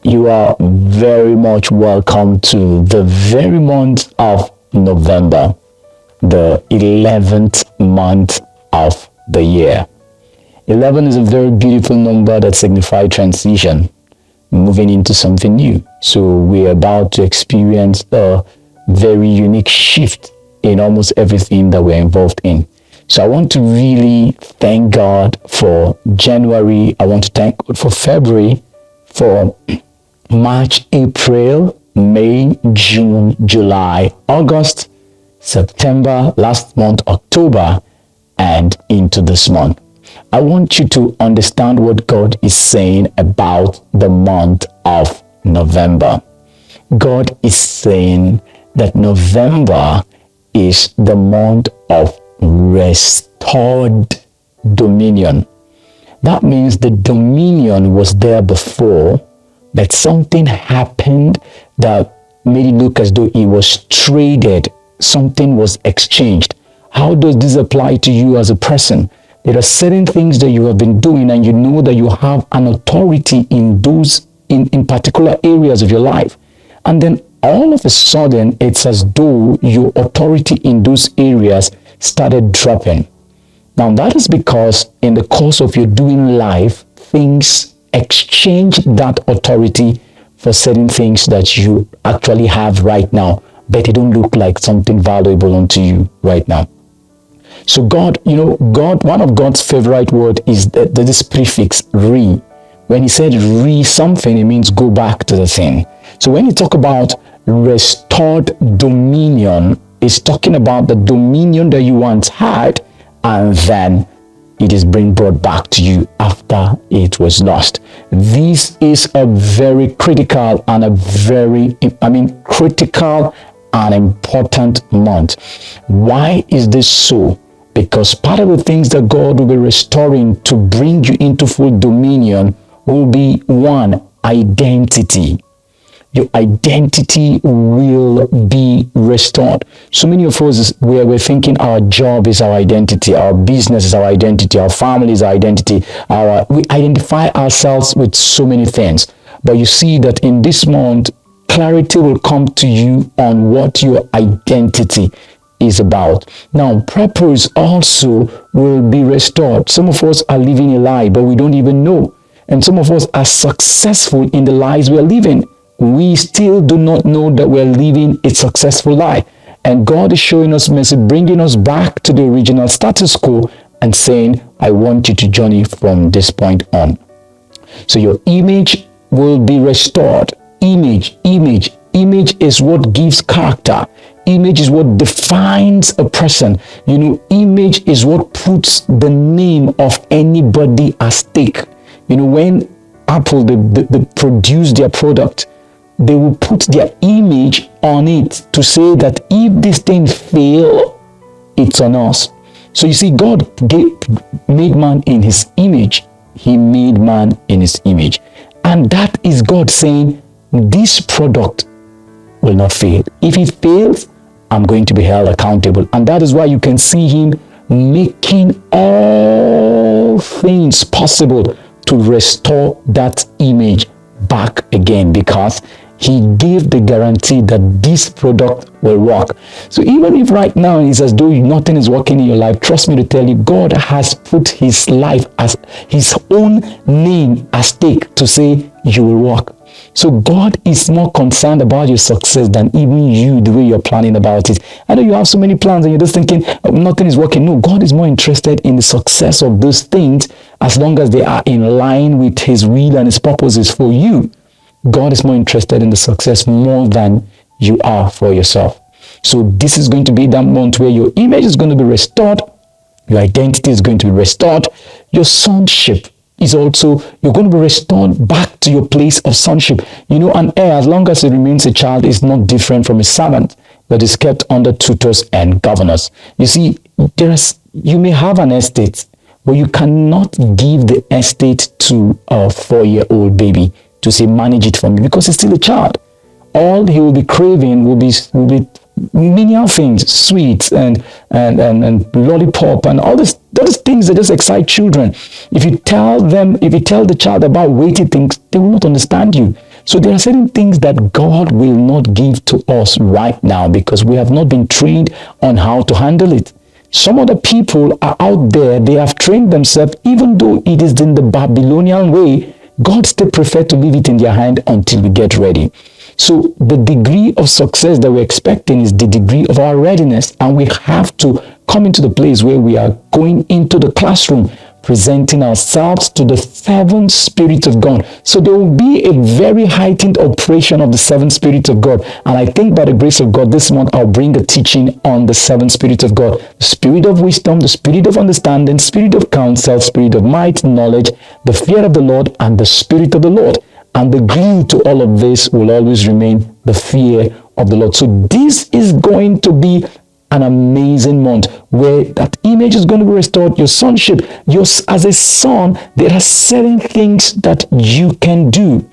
You are very much welcome to the very month of November, the 11th month of the year. 11 is a very beautiful number that signifies transition, moving into something new. So we're about to experience a very unique shift in almost everything that we're involved in. So I want to really thank God for January. I want to thank God for February, for March, April, May, June, July, August, September, last month, October, and into this month. I want you to understand what God is saying about the month of November. God is saying that November is the month of restored dominion. That means the dominion was there before, but something happened that made it look as though it was traded. Something was exchanged. How does this apply to you as a person? There are certain things that you have been doing and you know that you have an authority in those in particular areas of your life. And then all of a sudden, it's as though your authority in those areas started dropping. Now that is because in the course of your doing life, things exchange that authority for certain things that you actually have right now, but they don't look like something valuable unto you right now. So God, one of God's favorite word is this prefix re. When he said re something, it means go back to the thing. So when you talk about restored dominion, it's talking about the dominion that you once had, and then it is being brought back to you after it was lost. This is a very critical and critical and important month. Why is this so? Because part of the things that God will be restoring to bring you into full dominion will be one, identity. Your identity will be restored. So many of us, we're thinking our job is our identity, our business is our identity, our family is our identity. We identify ourselves with so many things. But you see that in this month, clarity will come to you on what your identity is about. Now, purpose also will be restored. Some of us are living a lie, but we don't even know. And some of us are successful in the lies we're living. We still do not know that we're living a successful life. And God is showing us mercy, bringing us back to the original status quo and saying, I want you to journey from this point on. So your image will be restored. Image is what gives character. Image is what defines a person. Image is what puts the name of anybody at stake. When Apple, they produce their product, they will put their image on it to say that if this thing fail, it's on us. So you see, God made man in his image. He made man in his image. And that is God saying, this product will not fail. If it fails, I'm going to be held accountable. And that is why you can see him making all things possible to restore that image back again, because he gave the guarantee that this product will work. So even if right now it's as though nothing is working in your life, trust me to tell you, God has put his life as his own name at stake to say you will work. So God is more concerned about your success than even you, the way you're planning about it. I know you have so many plans and you're just thinking nothing is working. No, God is more interested in the success of those things as long as they are in line with his will and his purposes for you. God is more interested in the success more than you are for yourself. So this is going to be that month where your image is going to be restored. Your identity is going to be restored. Your sonship is also, you're going to be restored back to your place of sonship. An heir, as long as it remains a child, is not different from a servant, but is kept under tutors and governors. You see, you may have an estate, but you cannot give the estate to a 4-year-old baby to say, manage it for me, because he's still a child. All he will be craving will be menial things, sweets and lollipop and all those things that just excite children. If you tell the child about weighty things, they will not understand you. So there are certain things that God will not give to us right now because we have not been trained on how to handle it. Some other people are out there, they have trained themselves, even though it is in the Babylonian way, God still prefers to leave it in their hand until we get ready. So the degree of success that we're expecting is the degree of our readiness, and we have to come into the place where we are going into the classroom, presenting ourselves to the seven spirits of God. So there will be a very heightened operation of the seven spirits of God. And I think by the grace of God, this month I'll bring a teaching on the seven spirits of God. The spirit of wisdom, the spirit of understanding, spirit of counsel, spirit of might, knowledge, the fear of the Lord, and the spirit of the Lord. And the glue to all of this will always remain the fear of the Lord. So this is going to be an amazing month where that image is going to be restored. Your sonship, as a son, there are certain things that you can do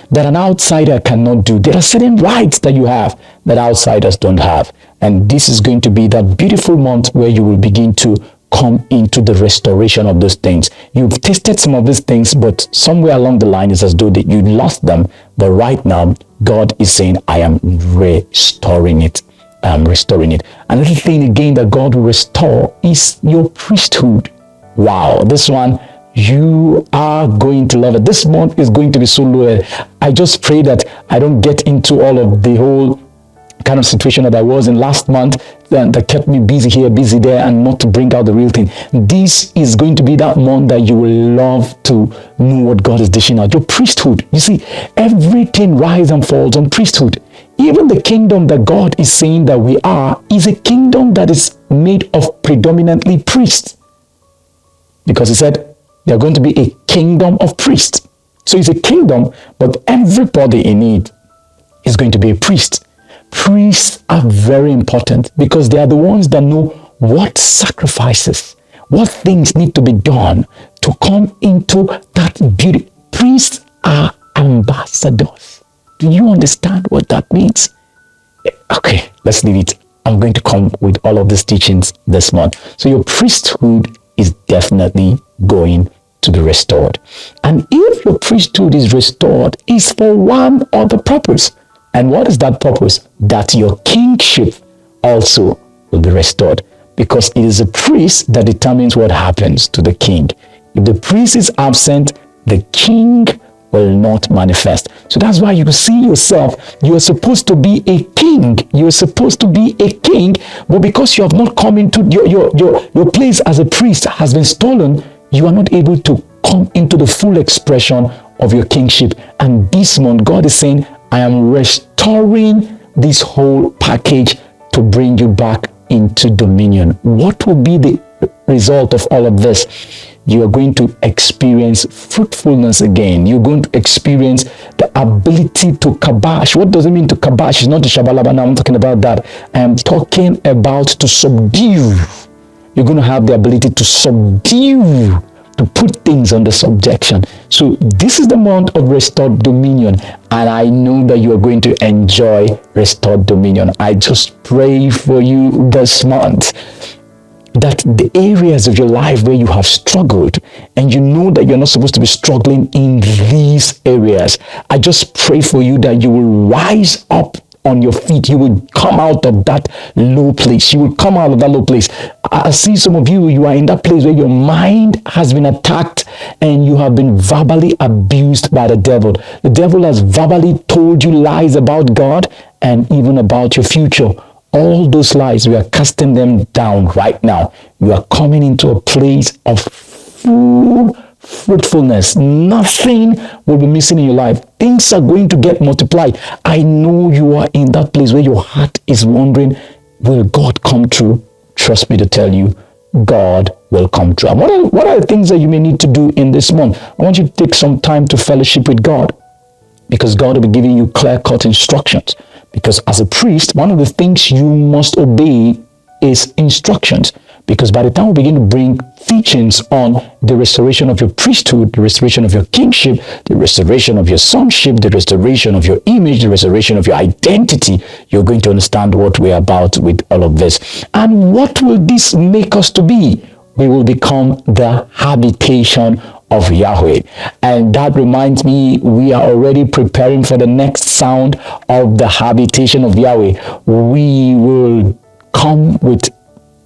that an outsider cannot do. There are certain rights that you have that outsiders don't have. And this is going to be that beautiful month where you will begin to come into the restoration of those things. You've tasted some of these things, but somewhere along the line it's as though that you lost them. But right now, God is saying, I am restoring it. I'm restoring it. Another thing again that God will restore is your priesthood. Wow, this one, you are going to love it. This month is going to be so loaded. I just pray that I don't get into all of the whole kind of situation that I was in last month that kept me busy here, busy there, and not to bring out the real thing. This is going to be that month that you will love to know what God is dishing out. Your priesthood. You see, everything rises and falls on priesthood. Even the kingdom that God is saying that we are is a kingdom that is made of predominantly priests. Because he said they are going to be a kingdom of priests. So it's a kingdom, but everybody in it is going to be a priest. Priests are very important because they are the ones that know what sacrifices, what things need to be done to come into that beauty. Priests are ambassadors. Do you understand what that means? Okay, let's leave it. I'm going to come with all of these teachings this month. So your priesthood is definitely going to be restored. And if your priesthood is restored, it's for one other purpose. And what is that purpose? That your kingship also will be restored. Because it is a priest that determines what happens to the king. If the priest is absent, the king will not manifest. So that's why you see yourself, you are supposed to be a king. You are supposed to be a king, but because you have not come into your place as a priest has been stolen, you are not able to come into the full expression of your kingship. And this month, God is saying, I am restoring this whole package to bring you back into dominion. What will be the result of all of this? You are going to experience fruitfulness again. You're going to experience the ability to kabash. What does it mean to kabash? It's not the shabalaba. Now I'm talking about that. I am talking about to subdue. You're going to have the ability to subdue, to put things under subjection. So this is the month of restored dominion, and I know that you are going to enjoy restored dominion. I just pray for you this month that the areas of your life where you have struggled and you know that you're not supposed to be struggling in these areas, I just pray for you that you will rise up on your feet. You will come out of that low place. You will come out of that low place. I see some of you, you are in that place where your mind has been attacked and you have been verbally abused by the devil. The devil has verbally told you lies about God and even about your future. All those lies, we are casting them down right now. You are coming into a place of full fruitfulness. Nothing will be missing in your life. Things are going to get multiplied. I know you are in that place where your heart is wondering, will God come true? Trust me to tell you, God will come true. And what are the things that you may need to do in this month? I want you to take some time to fellowship with God, because God will be giving you clear-cut instructions. Because as a priest, one of the things you must obey is instructions. Because by the time we begin to bring teachings on the restoration of your priesthood, the restoration of your kingship, the restoration of your sonship, the restoration of your image, the restoration of your identity, you're going to understand what we're about with all of this. And what will this make us to be? We will become the habitation of Yahweh. And that reminds me, we are already preparing for the next sound of the habitation of Yahweh. We will come with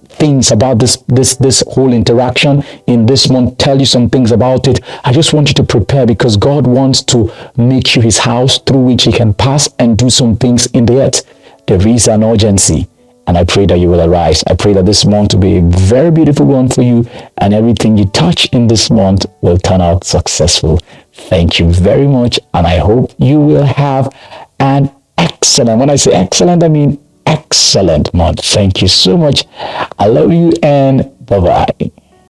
things about this whole interaction in this month, tell you some things about it. I just want you to prepare, because God wants to make you his house through which he can pass and do some things in the earth. There is an urgency, and I pray that you will arise. I pray that this month will be a very beautiful one for you, and everything you touch in this month will turn out successful. Thank you very much, and I hope you will have an excellent, when I say excellent, I mean excellent month. Thank you so much. I love you, and bye-bye.